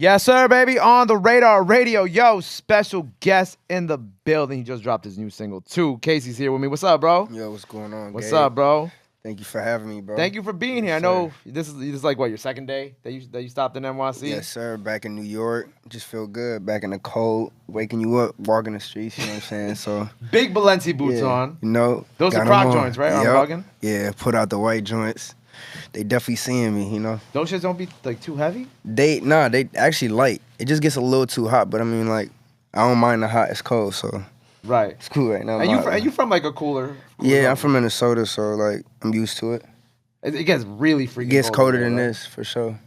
Yes, sir, baby. On the Radar Radio. Yo, special guest in the building. He just dropped his new single, too. KayCy's here with me. What's up, bro? Yo, what's going on, What's Gabe? up, bro? Thank you for having me, bro. Thank you for being here. I know this is like, what, your second day that you stopped in NYC? Yes, sir. Back in New York. Just feel good. Back in the cold. Waking you up, walking the streets, you know what I'm saying? So Big Balenci boots on. You know. Those are Croc joints, right? Yep. I'm bugging? Yeah, put out the white joints. They definitely seeing me, you know. Those shits don't be, like, too heavy? They actually light. It just gets a little too hot, but I mean, like, I don't mind the hot. It's cold, so. Right. It's cool right now. And you from, like, a cooler Yeah, I'm from Minnesota, so, like, I'm used to it. It gets really freaking It gets cold colder than right? this, for sure.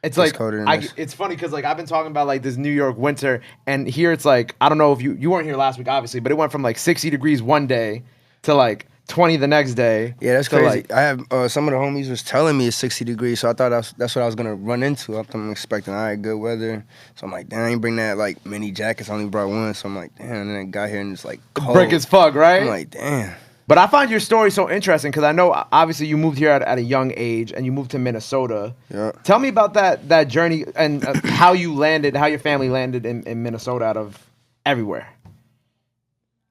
It's like, colder than this. It's funny because, like, I've been talking about, like, this New York winter, and here it's like, I don't know if you weren't here last week, obviously, but it went from, like, 60 degrees one day to, like, 20 the next day. Yeah, that's crazy. Like, I have some of the homies was telling me it's 60 degrees, so I thought that's what I was gonna run into. I'm expecting all right, good weather. So I'm like, damn, I ain't bring that like mini jackets. I only brought one. So I'm like, damn. And then I got here and it's like cold. Brick as fuck, right? I'm like, damn. But I find your story so interesting because I know obviously you moved here at a young age and you moved to Minnesota. Yeah. Tell me about that journey and how your family landed in Minnesota out of everywhere.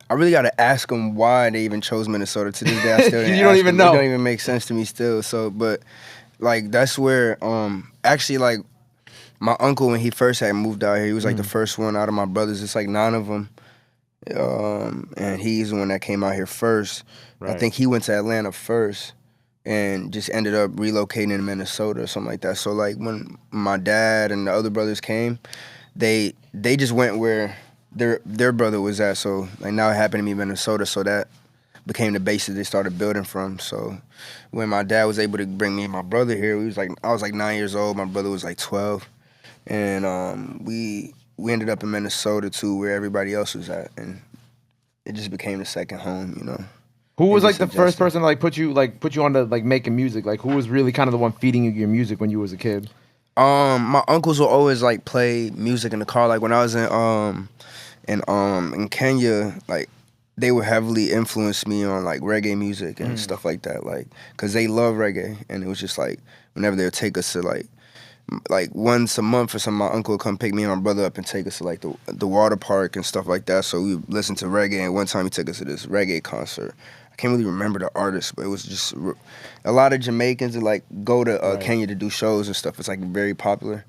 I really gotta ask them why they even chose Minnesota. To this day, I still didn't You don't ask even them. know. It don't even make sense to me still. So, but like that's where actually like my uncle when he first had moved out here, he was like the first one out of my brothers. It's like 9 of them, and he's the one that came out here first. Right. I think he went to Atlanta first and just ended up relocating to Minnesota or something like that. So like when my dad and the other brothers came, they just went where their brother was at. So like now it happened to be Minnesota, so that became the base that they started building from. So when my dad was able to bring me and my brother here, I was like 9 years old, my brother was like 12. And we ended up in Minnesota too, where everybody else was at, and it just became the second home, you know. Who was like the first person to like put you on to like making music? Like who was really kind of the one feeding you your music when you was a kid? My uncles will always like play music in the car. Like when I was in Kenya, like they would heavily influence me on like reggae music and stuff like that, like because they love reggae, and it was just like whenever they would take us to like once a month or something, my uncle would come pick me and my brother up and take us to like the water park and stuff like that. So we would listen to reggae, and one time he took us to this reggae concert. I can't really remember the artist, but it was just a lot of Jamaicans that like go to Kenya to do shows and stuff. It's like very popular.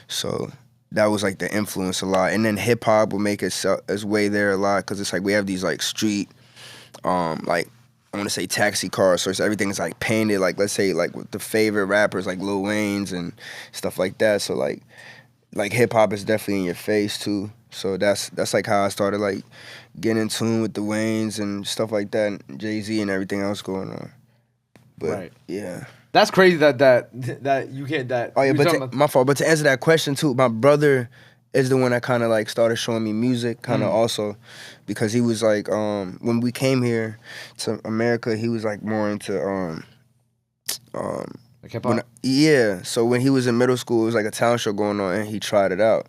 So that was like the influence a lot. And then hip hop will make its way there a lot because it's like we have these like street, like I want to say taxi cars. So it's everything is like painted. Like let's say like with the favorite rappers like Lil Wayne's and stuff like that. So like hip hop is definitely in your face too. So that's like how I started like getting in tune with the Waynes and stuff like that, and Jay-Z and everything else going on. But yeah. That's crazy that you get that. Oh yeah, my fault. But to answer that question too, my brother is the one that kind of like started showing me music, kind of also, because he was like when we came here to America, he was like more into like hip hop. Yeah, so when he was in middle school, it was like a talent show going on, and he tried it out,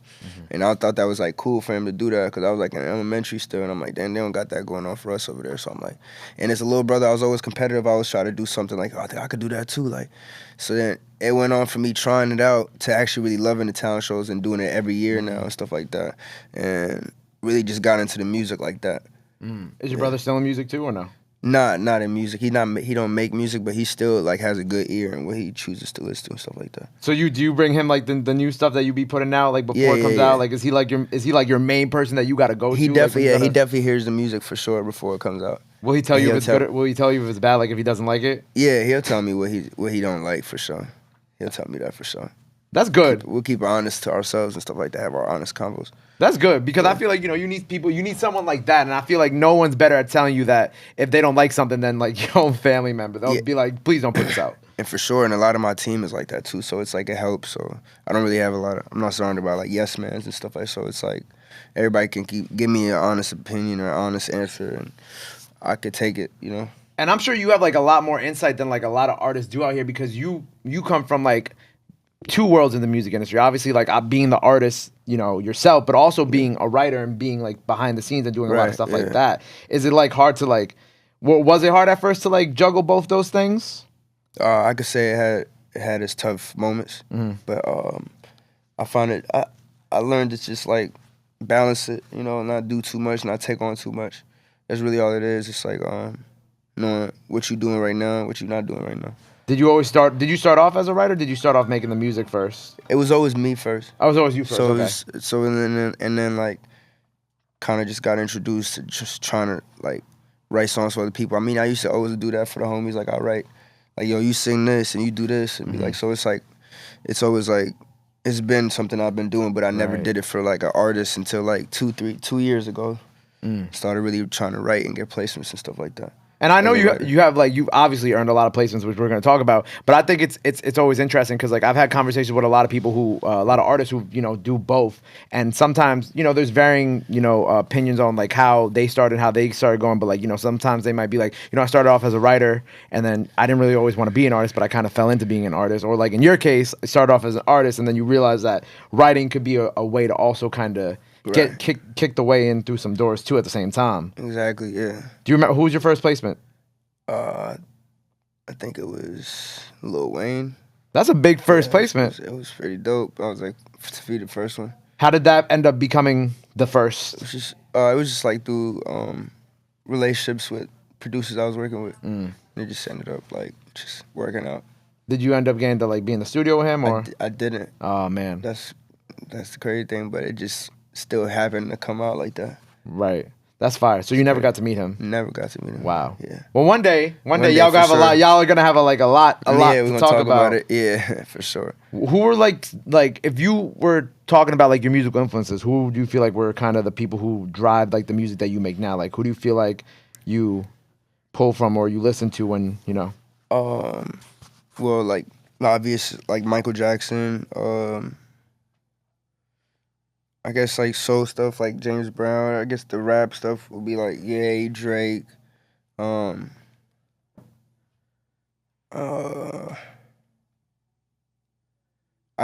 and I thought that was like cool for him to do that because I was like in elementary still, and I'm like, damn, they don't got that going on for us over there. So I'm like, and as a little brother, I was always competitive. I always try to do something like, oh, I think I could do that too, like. So then it went on for me trying it out to actually really loving the talent shows and doing it every year now and stuff like that, and really just got into the music like that. Is your brother still in music too or no? Not in music. He don't make music, but he still like has a good ear and what he chooses to listen to and stuff like that. So do you bring him like the new stuff that you be putting out like before it comes out? Like is he like your main person that you gotta go to? He definitely he definitely hears the music for sure before it comes out. Will he tell you if it's good? Will he tell you if it's bad? Like if he doesn't like it? Yeah, he'll tell me what he don't like for sure. He'll tell me that for sure. That's good. We'll keep it honest to ourselves and stuff like that. Have our honest convos. That's good because I feel like you need someone like that, and I feel like no one's better at telling you that if they don't like something than like your own family member. They'll be like, please don't put this out. And for sure, and a lot of my team is like that too. So it's like it helps. So I don't really have I'm not surrounded by like yes mans and stuff like. So it's like everybody can give me an honest opinion or an honest answer, and I could take it. You know. And I'm sure you have like a lot more insight than like a lot of artists do out here because you come from like two worlds in the music industry. Obviously, like being the artist, yourself, but also being a writer and being like behind the scenes and doing a lot of stuff like that. Is it like hard to like? Was it hard at first to like juggle both those things? I could say it had its tough moments, but I found it. I learned to just like balance it, you know, not do too much, not take on too much. That's really all it is. It's like knowing what you're doing right now, what you're not doing right now. Did you start off as a writer? Or did you start off making the music first? It was always me first. I was always you first. So Okay. and then like kind of just got introduced to just trying to like write songs for other people. I mean, I used to always do that for the homies. Like I write, like yo, you sing this and you do this, and be like, so it's like, it's always like, it's been something I've been doing, but I never did it for like an artist until like 2 years ago. Started really trying to write and get placements and stuff like that. And I know you have like you've obviously earned a lot of placements, which we're going to talk about. But I think it's always interesting because like I've had conversations with a lot of people who a lot of artists who do both, and sometimes there's varying opinions on like how they started, how they started going. But like sometimes they might be like I started off as a writer and then I didn't really always want to be an artist, but I kind of fell into being an artist. Or like in your case, I started off as an artist and then you realize that writing could be a way to also kind of kick the way in through some doors too at the same time. Exactly, yeah. Do you remember who was your first placement? I think it was Lil Wayne. That's a big first placement. It was pretty dope. I was like to be the first one. How did that end up becoming the first? It was just like through relationships with producers I was working with. It just ended up like just working out. Did you end up getting to like be in the studio with him or? I didn't. Oh man. That's the crazy thing, but it just still happened to come out like that. Right. That's fire. So you never got to meet him? Never got to meet him. Wow. Yeah. Well, one day y'all gonna have a lot. Y'all are gonna have a lot we're to gonna talk about. It. Yeah, for sure. Who were like if you were talking about like your musical influences, who do you feel like were kind of the people who drive like the music that you make now? Like who do you feel like you pull from or you listen to when Well, like obvious, like Michael Jackson. I guess like soul stuff like James Brown. I guess the rap stuff would be like Ye, Drake. I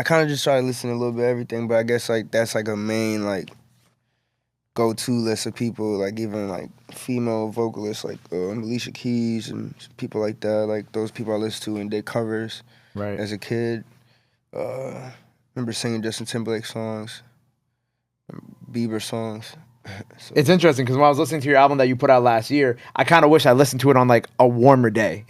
kind of just try to listen to a little bit of everything, but I guess like that's like a main like go-to list of people, like even like female vocalists like Alicia Keys and people like that. Like those people I listen to and their covers. Right. As a kid, remember singing Justin Timberlake songs. Bieber songs. So. It's interesting because when I was listening to your album that you put out last year, I kind of wish I listened to it on like a warmer day,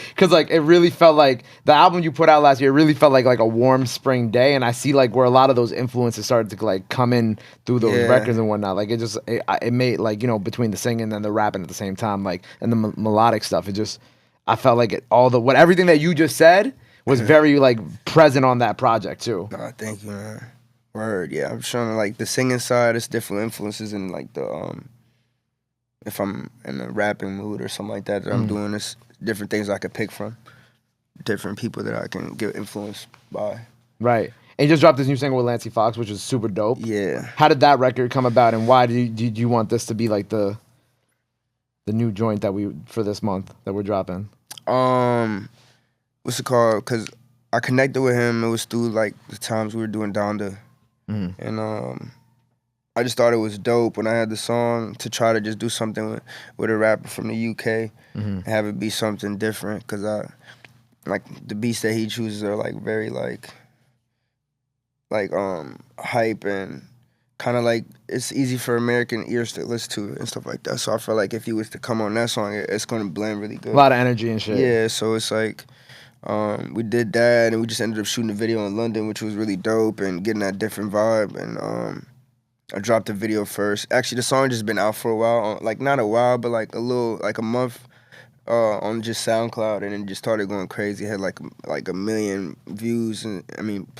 because like it really felt like the album you put out last year really felt like a warm spring day, and I see like where a lot of those influences started to like come in through those records and whatnot. Like it made like between the singing and the rapping at the same time, like and the melodic stuff. I felt like everything that you just said was very like present on that project too. Oh, thank you, man. Word, yeah. I'm showing like the singing side, it's different influences in like the if I'm in a rapping mood or something like that I'm doing, this different things I could pick from, different people that I can get influenced by. Right. And you just dropped this new single with Lancey Foux, which is super dope. Yeah. How did that record come about, and why did you want this to be like the new joint for this month that we're dropping? What's it called? Because I connected with him. It was through like the times we were doing Donda. And I just thought it was dope when I had the song to try to just do something with a rapper from the UK and have it be something different, because I like the beats that he chooses are like very like hype and kind of like it's easy for American ears to listen to it and stuff like that. So I felt like if he was to come on that song, it's going to blend really good. A lot of energy and shit. Yeah, so it's like we did that, and we just ended up shooting a video in London, which was really dope and getting that different vibe. And I dropped the video first. Actually, the song just been out for a while, like not a while, but like a month on just SoundCloud, and then just started going crazy. It had like 1 million views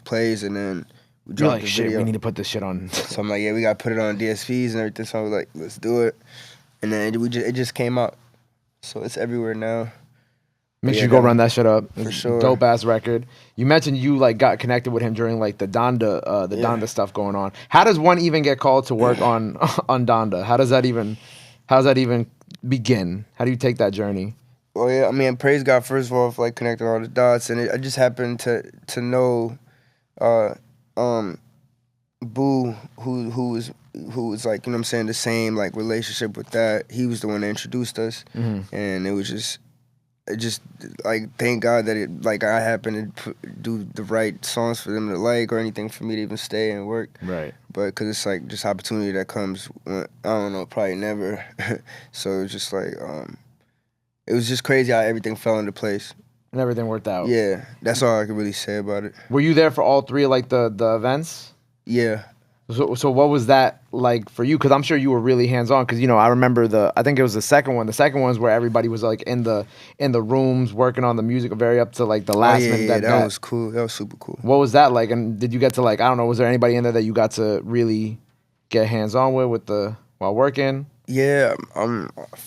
plays, and then we dropped the video. We need to put this shit on. So I'm like, yeah, we got to put it on DSPs and everything. So I was like, let's do it, and then it just came out, so it's everywhere now. Make sure you go run that shit up. For sure. Dope ass record. You mentioned you like got connected with him during like the Donda stuff going on. How does one even get called to work on Donda? How does that even begin? How do you take that journey? Well, yeah, I mean, praise God first of all for like connecting all the dots, and I just happened to know Boo, who was like, you know what I'm saying, the same like relationship with that. He was the one that introduced us, and it was just it just like thank God that it like I happened to do the right songs for them to like or anything for me to even stay and work. Right. But because it's like just opportunity that comes when, I don't know, probably never. So it's just like it was just crazy how everything fell into place. And everything worked out. Yeah, that's all I could really say about it. Were you there for all three like the events? Yeah. So what was that like for you? Because I'm sure you were really hands on. Because I remember I think it was the second one. The second one is where everybody was like in the rooms working on the music, very up to like the last minute. Yeah, that was cool. That was super cool. What was that like? And did you get to like, I don't know, was there anybody in there that you got to really get hands on with while working? Yeah,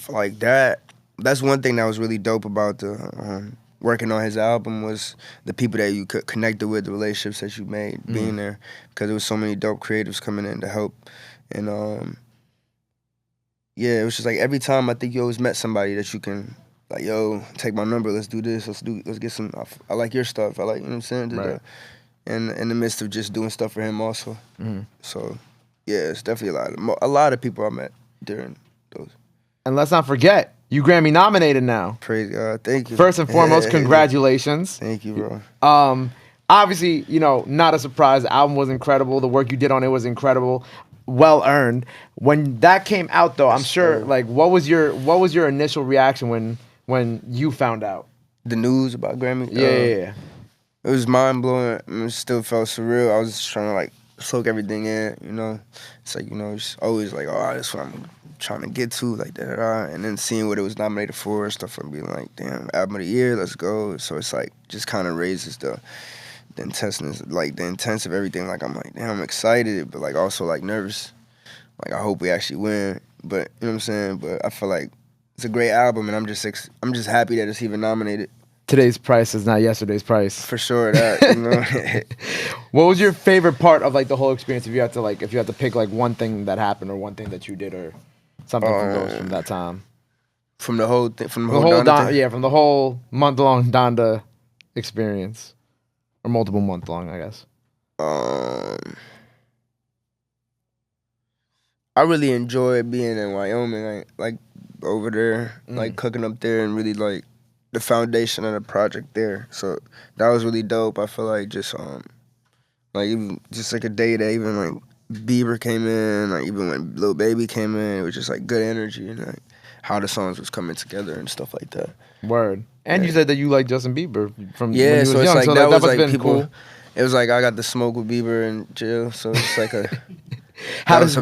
like that. That's one thing that was really dope about the working on his album was the people that you could connected with, the relationships that you made being there, because there was so many dope creatives coming in to help. And yeah, it was just like every time I think you always met somebody that you can like, yo, take my number, let's do this, let's get some, I like your stuff, I like, you know what I'm saying? Right. And in the midst of just doing stuff for him also. So yeah, it's definitely a lot of people I met during those. And let's not forget, you Grammy nominated now. Praise God, thank you. First and foremost, congratulations. Thank you, bro. Obviously, not a surprise. The album was incredible. The work you did on it was incredible. Well earned. When that came out though, I'm sure like what was your initial reaction when you found out? The news about Grammy? Yeah. It was mind blowing. It still felt surreal. I was just trying to like soak everything in, It's like, it's always like, oh, that's what I'm trying to get to, like that, and then seeing what it was nominated for and stuff, and being like, damn, album of the year, let's go. So it's like just kind of raises the intensity, like the intense of everything. Like I'm like, damn, I'm excited, but like also like nervous. Like I hope we actually win, but you know what I'm saying. But I feel like it's a great album, and I'm just happy that it's even nominated. Today's price is not yesterday's price. For sure, that. What was your favorite part of like the whole experience? If you had to pick like one thing that happened or one thing that you did or something from that time. From the whole thing, from the whole Donda thing? Yeah, from the whole month-long Donda experience, or multiple month-long, I guess. I really enjoyed being in Wyoming, like over there, like cooking up there, and really like the foundation of the project there. So that was really dope. I feel like just like even just like a day that even like Bieber came in, like even when Lil Baby came in, it was just like good energy and like how the songs was coming together and stuff like that. Word. And you said that you like Justin Bieber from when he was so it's young, like so that was like been people. Cool. It was like I got to smoke with Bieber in jail, so it's like a. How does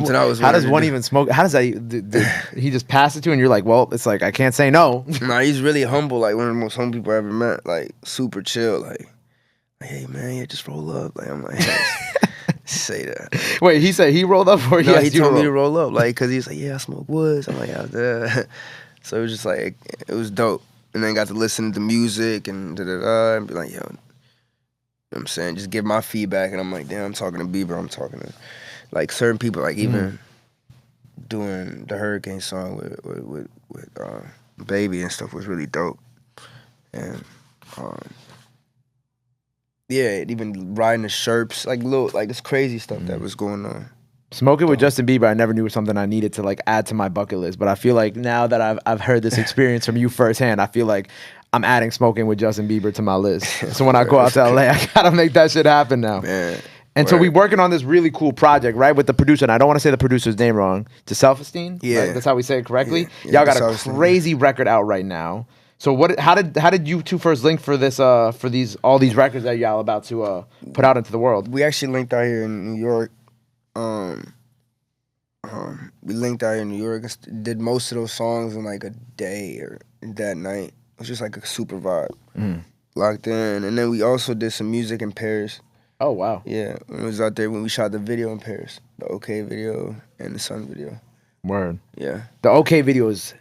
one even smoke? How does that? He just pass it to you, and you're like, well, it's like I can't say no. Nah, he's really humble, like one of the most humble people I ever met. Like super chill, like hey man, yeah, just roll up. Like I'm like, say that. Wait, he said he rolled up, or no, he told me to roll up, like because he's like, yeah, I smoke woods. I'm like, yeah. So it was just like it was dope, and then got to listen to music and and be like, yo, you know what I'm saying, just give my feedback, and I'm like, damn, I'm talking to Bieber, I'm talking to like certain people, like even doing the Hurricane song with Baby and stuff was really dope, and yeah, even riding the Sherps, like it's crazy stuff that was going on. Smoking with Justin Bieber, I never knew was something I needed to like add to my bucket list, but I feel like now that I've heard this experience from you firsthand, I feel like I'm adding smoking with Justin Bieber to my list. So when I go out to LA, I gotta make that shit happen now. Man. And so we're working on this really cool project, right, with the producer. And I don't want to say the producer's name wrong. Gesaffelstein? Yeah. Right? That's how we say it correctly? Yeah, y'all got a crazy record out right now. So how did you two first link for this all these records that y'all about to put out into the world? We actually linked out here in New York. We linked out here in New York and did most of those songs in like a day or that night. It was just like a super vibe. Locked in. And then we also did some music in Paris. Oh, wow. Yeah, it was out there when we shot the video in Paris. The OK video and the Sun video. Word. Yeah. The OK video is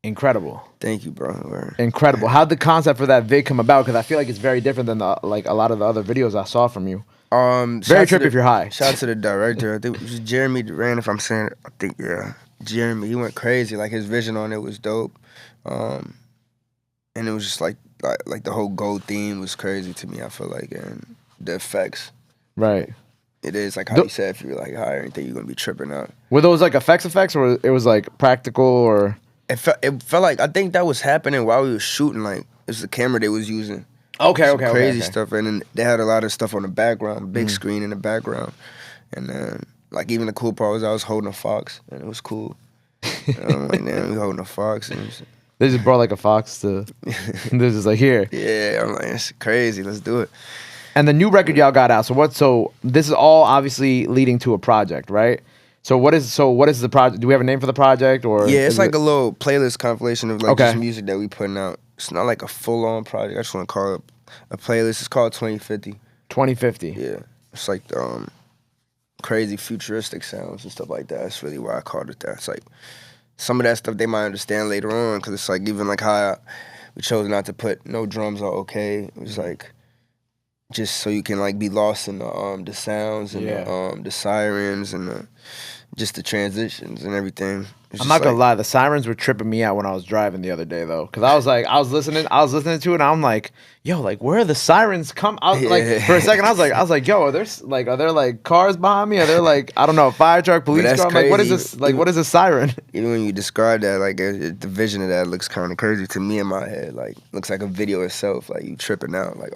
incredible. Thank you, bro. Word. Incredible. How'd the concept for that vid come about? Because I feel like it's very different than a lot of the other videos I saw from you. Very trippy if you're high. Shout out to the director. I think it was Jeremy Duran, if I'm saying it. I think, yeah. Jeremy, he went crazy. Like, his vision on it was dope. And it was just like the whole gold theme was crazy to me, I feel like. And the effects. Right. It is like how you said, if you're like high or anything, you're going to be tripping out. Were those like effects or it was like practical or? it felt like I think that was happening while we were shooting. Like it's the camera they was using. Okay, Crazy stuff, and then they had a lot of stuff on the background, big screen in the background, and then like even the cool part was I was holding a fox, and it was cool. And I'm like, damn, we holding a fox, and they just brought like a fox to. They're just like here. Yeah, I'm like, it's crazy. Let's do it. And the new record y'all got out. So this is all obviously leading to a project, right? So what is the project? Do we have a name for the project or? Yeah, it's like a little playlist compilation of like just music that we putting out. It's not like a full on project. I just want to call it a playlist. It's called 2050. 2050. Yeah, it's like crazy futuristic sounds and stuff like that. That's really why I called it that. It's like some of that stuff they might understand later on because it's like even like how we chose not to put no drums or okay. It was like just so you can like be lost in the sounds and the sirens and just the transitions and everything. I'm not gonna lie, the sirens were tripping me out when I was driving the other day though, because I was listening to it, and I'm like, yo, like where are the sirens come out? Like for a second, I was like, yo, are there like cars behind me? Are there like I don't know, a fire truck, police car? I'm like, what is this? Like, what is a siren? Even when you describe that, like the vision of that looks kind of crazy to me in my head. Like looks like a video itself. Like you tripping out. Like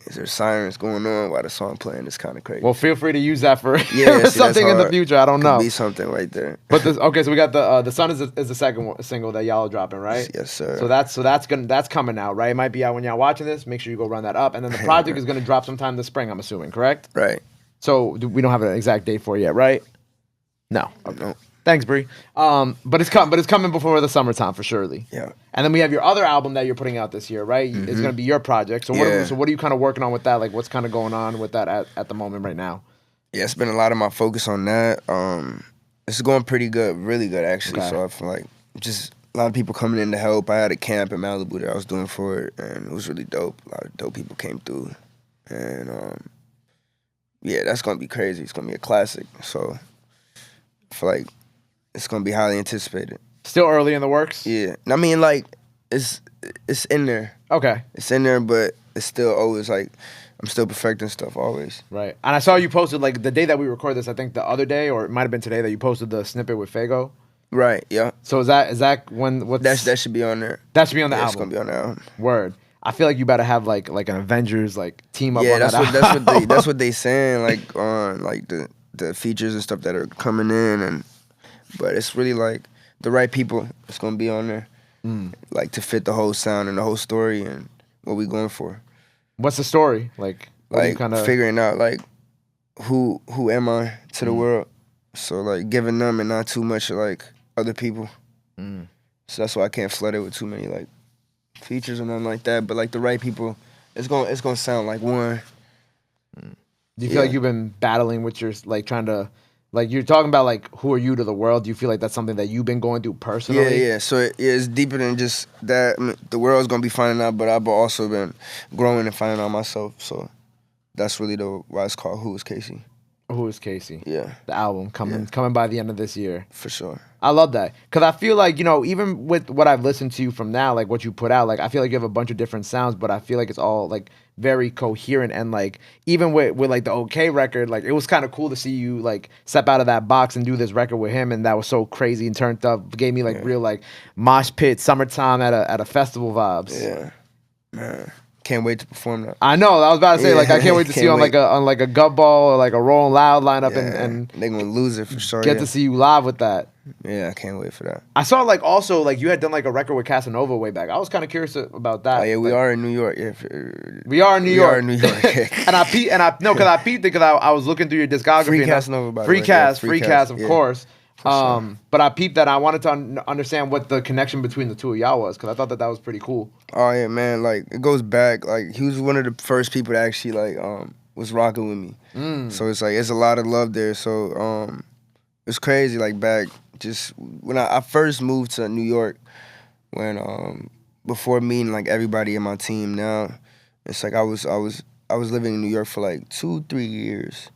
is there sirens going on while the song playing? It's kind of crazy. Well, feel free to use that for something in the future. I don't know. Could be something right there. But so we got the Sun is the second single that y'all are dropping, right? Yes, sir. So that's coming out, right? It might be out when y'all watching this. Make sure you go run that up, and then the project is gonna drop sometime this spring. I'm assuming, correct? Right. So we don't have an exact date for it yet, right? No. No. Thanks, Bree. But it's coming before the summertime for surely. Yeah. And then we have your other album that you're putting out this year, right? Mm-hmm. It's gonna be your project. So what are you kind of working on with that? Like, what's kind of going on with that at the moment right now? Yeah, it's been a lot of my focus on that. It's going pretty good, really good actually. Okay. So I feel like just a lot of people coming in to help. I had a camp in Malibu that I was doing for it, and it was really dope. A lot of dope people came through, and yeah, that's gonna be crazy. It's gonna be a classic. So I feel like it's gonna be highly anticipated. Still early in the works? Yeah. I mean, like, it's in there. Okay. It's in there, but it's still always, like, I'm still perfecting stuff always. Right. And I saw you posted, like, the day that we record this, I think the other day, or it might have been today, that you posted the snippet with Faygo. Right, yeah. So is that when, that should be on there. That should be on the album? It's gonna be on the album. Word. I feel like you better have, like an Avengers, like, team up on that album. That's what they saying, like, on, like, the features and stuff that are coming in, but it's really, like, the right people that's gonna be on there, like to fit the whole sound and the whole story and what we going for. What's the story like? Figuring out like who am I to the world. So like giving them and not too much like other people. So that's why I can't flood it with too many like features or nothing like that. But like the right people, it's gonna sound like one. Do you feel like you've been battling with your like trying to? Like, you're talking about, like, who are you to the world? Do you feel like that's something that you've been going through personally? Yeah. So it's deeper than just that. I mean, the world's going to be finding out, but I've also been growing and finding out myself. So that's really why it's called Who Is KayCyy. Who Is KayCyy? Yeah. The album coming by the end of this year. For sure. I love that. Because I feel like, even with what I've listened to from now, like, what you put out, like, I feel like you have a bunch of different sounds, but I feel like it's all, like, very coherent. And, like, even with like, the OK record, like, it was kind of cool to see you, like, step out of that box and do this record with him. And that was so crazy and turned up. Gave me, like, real, like, mosh pit, summertime at a festival vibes. Yeah. Man. Can't wait to perform that. I know. I was about to say, like, I can't wait to see you on like a Gut Ball or like a Rolling Loud lineup, and they're gonna lose it for sure. Get to see you live with that. Yeah, I can't wait for that. I saw like also like you had done like a record with Casanova way back. I was kind of curious about that. Oh yeah, we are in New York. Yeah, we are in New York. We are in New York. and I peeped it because I was looking through your discography. Free Casanova, by the way. Free cast, of course. Sure. But I peeped that. I wanted to understand what the connection between the two of y'all was, because I thought that was pretty cool. Oh yeah, man! Like it goes back. Like he was one of the first people that actually like was rocking with me. So it's like it's a lot of love there. So it's crazy. Like back just when I first moved to New York, when before meeting like everybody in my team now, it's like I was living in New York for like 2-3 years,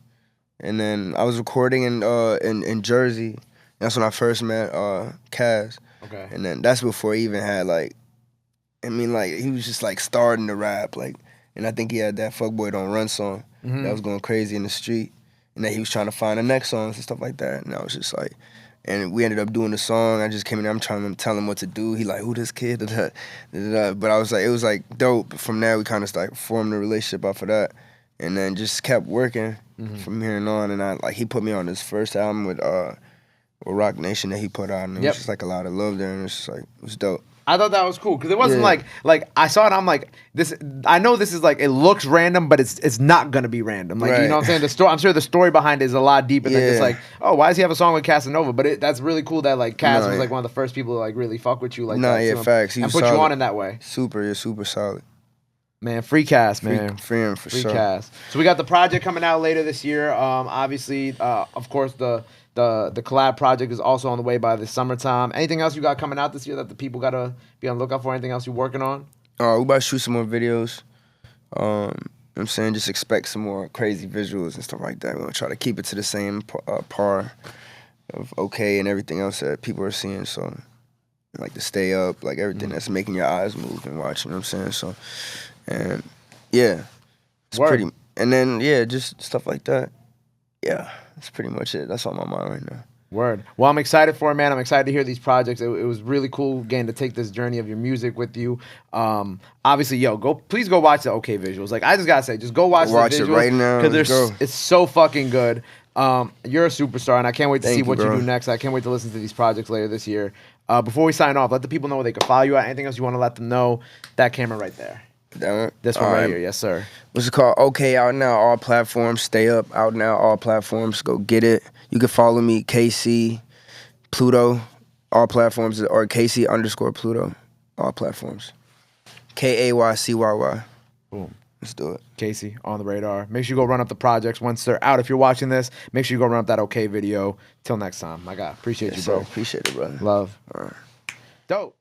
and then I was recording in Jersey. That's when I first met Kaz. Okay. And then that's before he even had like, I mean like he was just like starting to rap like, and I think he had that Fuckboy Don't Run song that was going crazy in the street, and then he was trying to find the next songs and stuff like that, and I was just like, And we ended up doing the song. I just came in there, I'm trying to tell him what to do. He like, who this kid? But I was like, it was like dope. From there, we kind of like formed a relationship off of that. And then just kept working from here on. And he put me on his first album with Rock Nation that he put out. And it was just like a lot of love there. And it's just like, it was dope. I thought that was cool because it wasn't like I saw it. I'm like this. I know this is like it looks random, but it's not gonna be random. Like you know what I'm saying. The story. I'm sure the story behind it is a lot deeper than just like, oh, why does he have a song with Casanova? But that's really cool that like Cas was like one of the first people to like really fuck with you like that. Facts. And put you on in that way. Super solid. Man, free Cas, man. Free him for sure. Cas. So we got the project coming out later this year. Obviously, of course the collab project is also on the way by the summertime. Anything else you got coming out this year that the people gotta be on the lookout for? Anything else you're working on? We about to shoot some more videos. You know what I'm saying? Just expect some more crazy visuals and stuff like that. We're gonna try to keep it to the same par of okay and everything else that people are seeing. So like to stay up, like everything that's making your eyes move and watch, you know what I'm saying? So and yeah. It's pretty and then just stuff like that. Yeah. That's pretty much it. That's on my mind right now. Word. Well, I'm excited for it, man. I'm excited to hear these projects. It was really cool getting to take this journey of your music with you. Obviously, please go watch the OK visuals. Like I just gotta say, just go watch the visuals. It right now. Because it's so fucking good. You're a superstar, and I can't wait to see what you do next. I can't wait to listen to these projects later this year. Before we sign off, let the people know where they can follow you at. Anything else you want to let them know? That camera right there. That one? This one right here, yes sir. What's it called? Okay, out now, all platforms. Stay up, out now, all platforms. Go get it. You can follow me, KayCyy, Pluto, all platforms, or KayCyy_Pluto, all platforms. KayCyy. Boom. Let's do it. KayCyy on the radar. Make sure you go run up the projects once they're out. If you're watching this, make sure you go run up that OK video. Till next time, my guy. Appreciate you, bro. Appreciate it, brother. Love. All right. Dope.